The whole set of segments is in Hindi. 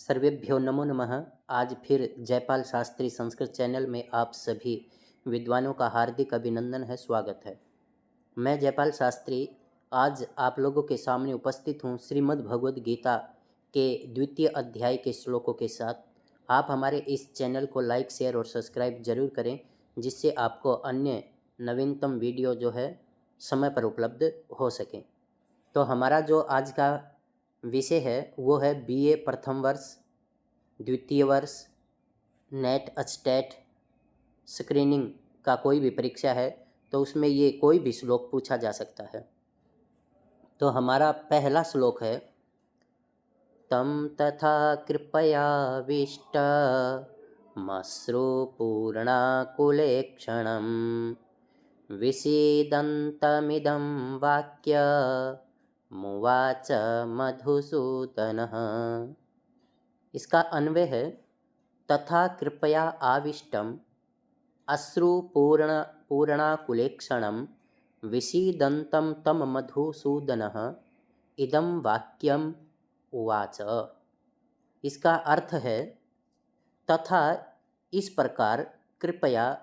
सर्वेभ्यो नमो नमः। आज फिर जयपाल शास्त्री संस्कृत चैनल में आप सभी विद्वानों का हार्दिक अभिनंदन है, स्वागत है। मैं जयपाल शास्त्री आज आप लोगों के सामने उपस्थित हूँ श्रीमद् भगवद गीता के द्वितीय अध्याय के श्लोकों के साथ। आप हमारे इस चैनल को लाइक, शेयर और सब्सक्राइब जरूर करें, जिससे आपको अन्य नवीनतम वीडियो जो है समय पर उपलब्ध हो सकें। तो हमारा जो आज का विषय है वो है बीए प्रथम वर्ष, द्वितीय वर्ष, नेट स्टेट स्क्रीनिंग का कोई भी परीक्षा है तो उसमें ये कोई भी श्लोक पूछा जा सकता है। तो हमारा पहला श्लोक है, तम तथा कृपयाविष्ट मश्रुपूर्णाकुलेक्षणं विषीदन्तमिदं वाक्य मुवाच मधुसूदनः। इसका अन्वय है, तथा कृपया आविष्टम अश्रुपूर्णाकुलेक्षणं विषीदन्तं तम मधुसूदनः इदं वाक्यम उवाच। इसका अर्थ है, तथा इस प्रकार कृपया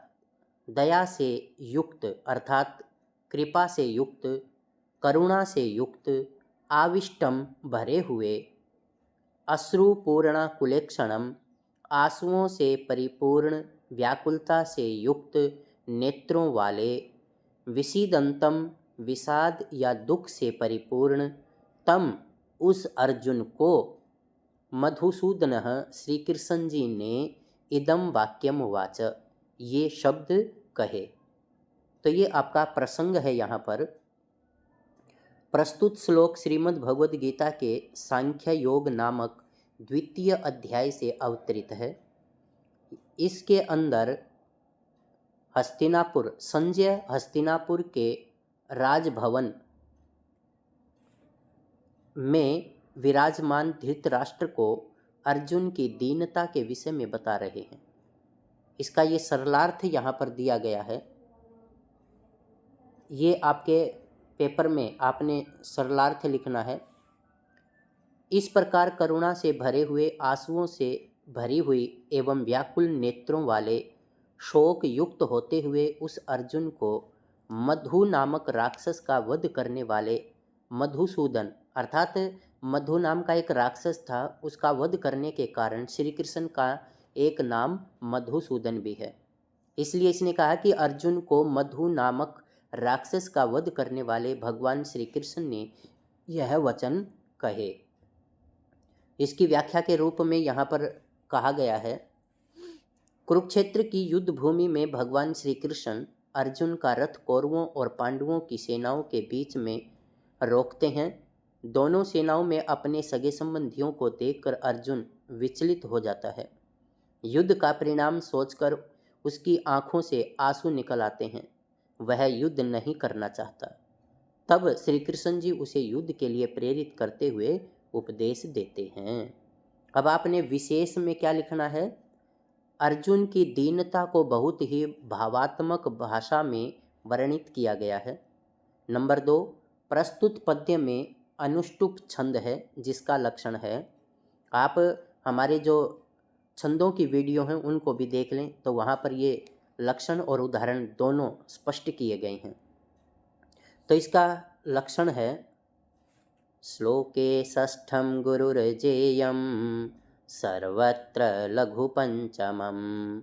दया से युक्त अर्थात कृपा से युक्त, करुणा से युक्त, आविष्टम भरे हुए, अश्रुपूर्ण कुलेक्षणम आंसुओं से परिपूर्ण, व्याकुलता से युक्त नेत्रों वाले, विषीदंतम विषाद या दुख से परिपूर्ण, तम उस अर्जुन को, मधुसूदन श्री कृष्ण जी ने, इदम वाक्यम वाच ये शब्द कहे। तो ये आपका प्रसंग है। यहाँ पर प्रस्तुत श्लोक श्रीमद् भगवद गीता के सांख्य योग नामक द्वितीय अध्याय से अवतरित है। इसके अंदर हस्तिनापुर, संजय हस्तिनापुर के राजभवन में विराजमान धृतराष्ट्र को अर्जुन की दीनता के विषय में बता रहे हैं। इसका ये सरलार्थ यहाँ पर दिया गया है। ये आपके पेपर में आपने सरलार्थ लिखना है। इस प्रकार करुणा से भरे हुए, आंसुओं से भरी हुई एवं व्याकुल नेत्रों वाले, शोक युक्त होते हुए उस अर्जुन को मधु नामक राक्षस का वध करने वाले मधुसूदन, अर्थात मधु नाम का एक राक्षस था, उसका वध करने के कारण श्री कृष्ण का एक नाम मधुसूदन भी है। इसलिए इसने कहा कि अर्जुन को मधु नामक राक्षस का वध करने वाले भगवान श्री कृष्ण ने यह वचन कहे। इसकी व्याख्या के रूप में यहाँ पर कहा गया है, कुरुक्षेत्र की युद्ध भूमि में भगवान श्री कृष्ण अर्जुन का रथ कौरवों और पांडवों की सेनाओं के बीच में रोकते हैं। दोनों सेनाओं में अपने सगे संबंधियों को देखकर अर्जुन विचलित हो जाता है। युद्ध का परिणाम सोचकर उसकी आंखों से आंसू निकल आते हैं। वह युद्ध नहीं करना चाहता। तब श्री कृष्ण जी उसे युद्ध के लिए प्रेरित करते हुए उपदेश देते हैं। अब आपने विशेष में क्या लिखना है, अर्जुन की दीनता को बहुत ही भावात्मक भाषा में वर्णित किया गया है। नंबर 2, प्रस्तुत पद्य में अनुष्टुप छंद है, जिसका लक्षण है, आप हमारे जो छंदों की वीडियो हैं उनको भी देख लें तो वहाँ पर ये लक्षण और उदाहरण दोनों स्पष्ट किए गए हैं। तो इसका लक्षण है, श्लोके षष्ठं गुरुर्जेयं सर्वत्र लघु पंचमं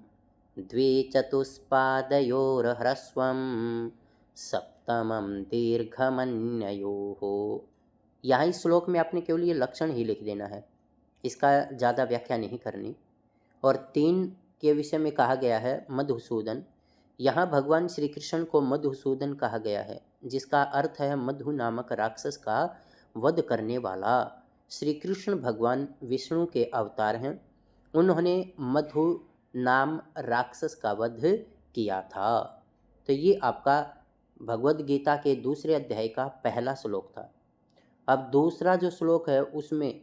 द्विचतुष्पादयोर्ह्रस्वं सप्तमं दीर्घमन्ययोः। यहाँ इस श्लोक में आपने केवल ये लक्षण ही लिख देना है, इसका ज़्यादा व्याख्या नहीं करनी। और 3 के विषय में कहा गया है मधुसूदन। यहाँ भगवान श्री कृष्ण को मधुसूदन कहा गया है, जिसका अर्थ है मधु नामक राक्षस का वध करने वाला। श्री कृष्ण भगवान विष्णु के अवतार हैं। उन्होंने मधु नाम राक्षस का वध किया था। तो ये आपका भगवद गीता के दूसरे अध्याय का पहला श्लोक था। अब दूसरा जो श्लोक है उसमें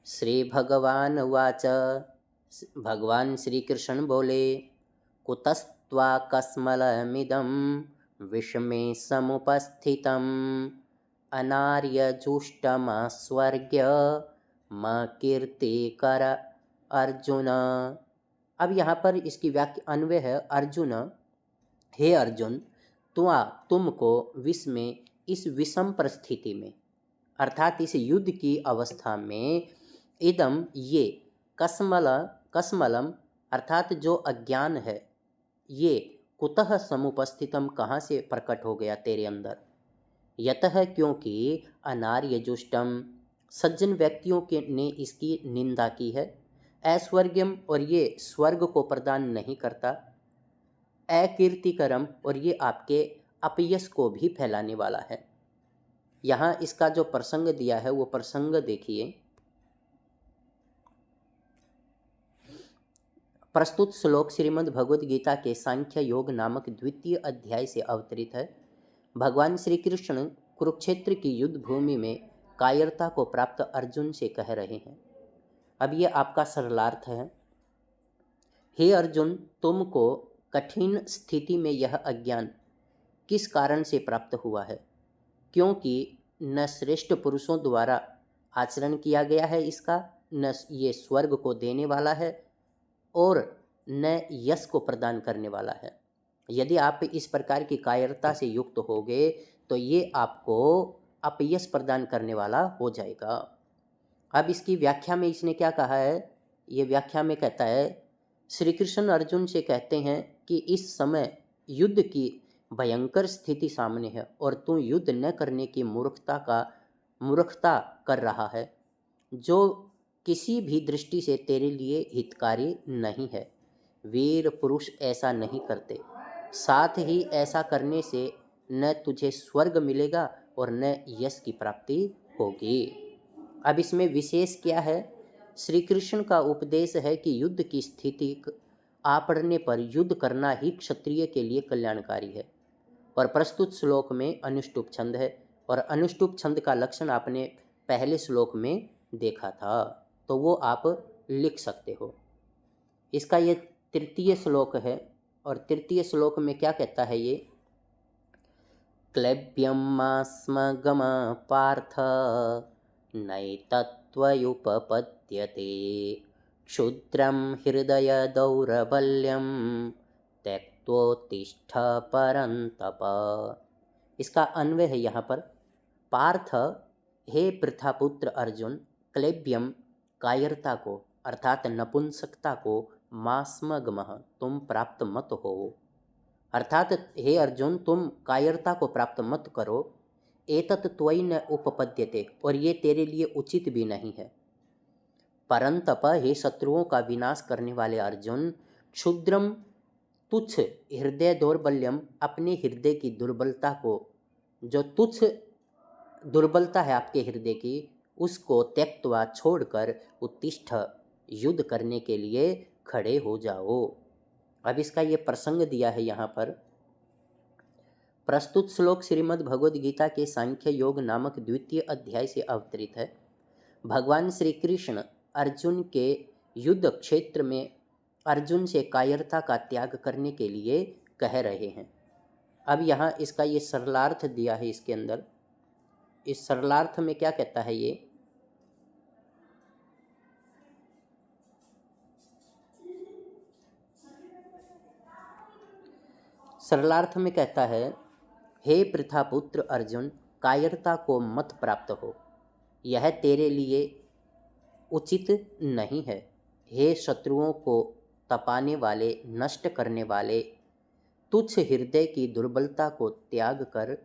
श्री भगवान उवाच, भगवान श्री कृष्ण बोले, कुतस्त्वा कस्मलमिदं विषमे समुपस्थितम् अनार्यजुष्टमस्वर्ग्य म कीर्ति कर अर्जुन। अब यहाँ पर इसकी व्याख्या अन्वय है अर्जुन, हे अर्जुन, तुमको विष में इस विषम परिस्थिति में अर्थात इस युद्ध की अवस्था में इदम ये कसमलम अर्थात जो अज्ञान है ये कुतः समुपस्थितम कहाँ से प्रकट हो गया तेरे अंदर। यतः क्योंकि अनार्यजुष्टम सज्जन व्यक्तियों के ने इसकी निंदा की है। ऐश्वर्यम और ये स्वर्ग को प्रदान नहीं करता। अकीर्तिकरम और ये आपके अपयश को भी फैलाने वाला है। यहाँ इसका जो प्रसंग दिया है वो प्रसंग देखिए। प्रस्तुत श्लोक श्रीमद् भगवद गीता के सांख्य योग नामक द्वितीय अध्याय से अवतरित है। भगवान श्री कृष्ण कुरुक्षेत्र की युद्ध भूमि में कायरता को प्राप्त अर्जुन से कह रहे हैं। अब ये आपका सरलार्थ है। हे अर्जुन, तुमको कठिन स्थिति में यह अज्ञान किस कारण से प्राप्त हुआ है? क्योंकि न श्रेष्ठ पुरुषों द्वारा आचरण किया गया है इसका, न ये स्वर्ग को देने वाला है और न यश को प्रदान करने वाला है। यदि आप इस प्रकार की कायरता से युक्त हो गए तो ये आपको अपयश प्रदान करने वाला हो जाएगा। अब इसकी व्याख्या में इसने क्या कहा है? ये व्याख्या में कहता है, श्री कृष्ण अर्जुन से कहते हैं कि इस समय युद्ध की भयंकर स्थिति सामने है और तू युद्ध न करने की मूर्खता कर रहा है, जो किसी भी दृष्टि से तेरे लिए हितकारी नहीं है। वीर पुरुष ऐसा नहीं करते। साथ ही ऐसा करने से न तुझे स्वर्ग मिलेगा और न यश की प्राप्ति होगी। अब इसमें विशेष क्या है? श्री कृष्ण का उपदेश है कि युद्ध की स्थिति आ पड़ने पर युद्ध करना ही क्षत्रिय के लिए कल्याणकारी है। और प्रस्तुत श्लोक में अनुष्टुप छंद है और अनुष्टुप छंद का लक्षण आपने पहले श्लोक में देखा था, तो वो आप लिख सकते हो। इसका ये तृतीय श्लोक है और तृतीय श्लोक में क्या कहता है ये? क्लैब्यम मास्मगम पार्थ नैतत्त्वयुपपद्यते क्षुद्रम हृदय दौर्बल्यम त्यक्तोत्तिष्ठ परंतप। इसका अन्वय है यहाँ पर, पार्थ, हे पृथापुत्र अर्जुन, क्लैब्यम कायरता को अर्थात नपुंसकता को, मास्मगमः तुम प्राप्त मत हो। अर्थात हे अर्जुन, तुम कायरता को प्राप्त मत करो। एतत् त्वयि न उपपद्यते और ये तेरे लिए उचित भी नहीं है। परंतप, हे शत्रुओं का विनाश करने वाले अर्जुन, क्षुद्रम तुच्छ हृदय दौर्बल्यम अपने हृदय की दुर्बलता को, जो तुच्छ दुर्बलता है आपके हृदय की, उसको त्यक्त्वा छोड़कर उत्तिष्ठ युद्ध करने के लिए खड़े हो जाओ। अब इसका ये प्रसंग दिया है यहाँ पर। प्रस्तुत श्लोक श्रीमद् भगवद गीता के सांख्य योग नामक द्वितीय अध्याय से अवतरित है। भगवान श्री कृष्ण अर्जुन के युद्ध क्षेत्र में अर्जुन से कायरता का त्याग करने के लिए कह रहे हैं। अब यहाँ इसका ये सरलार्थ दिया है इसके अंदर। इस सरलार्थ में क्या कहता है ये? सरलार्थ में कहता है, हे पृथापुत्र अर्जुन, कायरता को मत प्राप्त हो, यह तेरे लिए उचित नहीं है। हे शत्रुओं को तपाने वाले, नष्ट करने वाले, तुच्छ हृदय की दुर्बलता को त्याग कर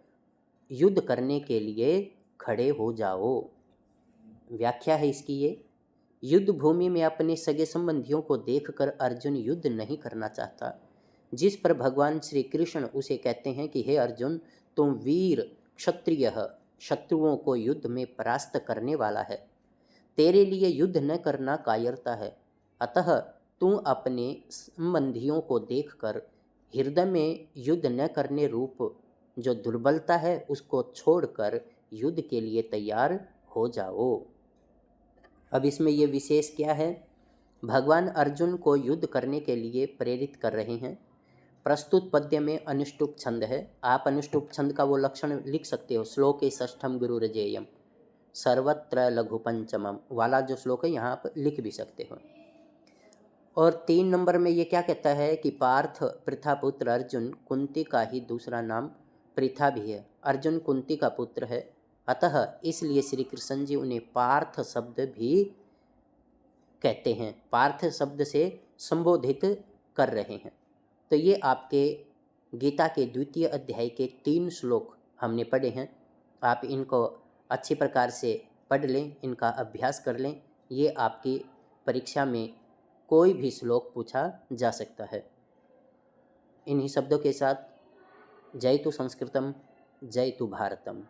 युद्ध करने के लिए खड़े हो जाओ। व्याख्या है इसकी ये, युद्ध भूमि में अपने सगे संबंधियों को देखकर अर्जुन युद्ध नहीं करना चाहता, जिस पर भगवान श्री कृष्ण उसे कहते हैं कि हे अर्जुन, तुम वीर क्षत्रिय शत्रुओं को युद्ध में परास्त करने वाला है, तेरे लिए युद्ध न करना कायरता है। अतः तू अपने संबंधियों को देखकर हृदय में युद्ध न करने रूप जो दुर्बलता है उसको छोड़कर युद्ध के लिए तैयार हो जाओ। अब इसमें ये विशेष क्या है? भगवान अर्जुन को युद्ध करने के लिए प्रेरित कर रहे हैं। प्रस्तुत पद्य में अनुष्टुप छंद है। आप अनुष्टुप छंद का वो लक्षण लिख सकते हो, श्लोके षष्ठम गुरुरजेयम, सर्वत्र लघु पंचमम वाला जो श्लोक है यहाँ पर लिख भी सकते हो। और 3 नंबर में ये क्या कहता है कि पार्थ पृथापुत्र अर्जुन, कुंती का ही दूसरा नाम पृथा भी है। अर्जुन कुंती का पुत्र है, अतः इसलिए श्री कृष्ण जी उन्हें पार्थ शब्द भी कहते हैं, पार्थ शब्द से संबोधित कर रहे हैं। तो ये आपके गीता के द्वितीय अध्याय के 3 श्लोक हमने पढ़े हैं। आप इनको अच्छी प्रकार से पढ़ लें, इनका अभ्यास कर लें। ये आपकी परीक्षा में कोई भी श्लोक पूछा जा सकता है। इन्हीं शब्दों के साथ जय तु संस्कृतम, जय तु भारतम।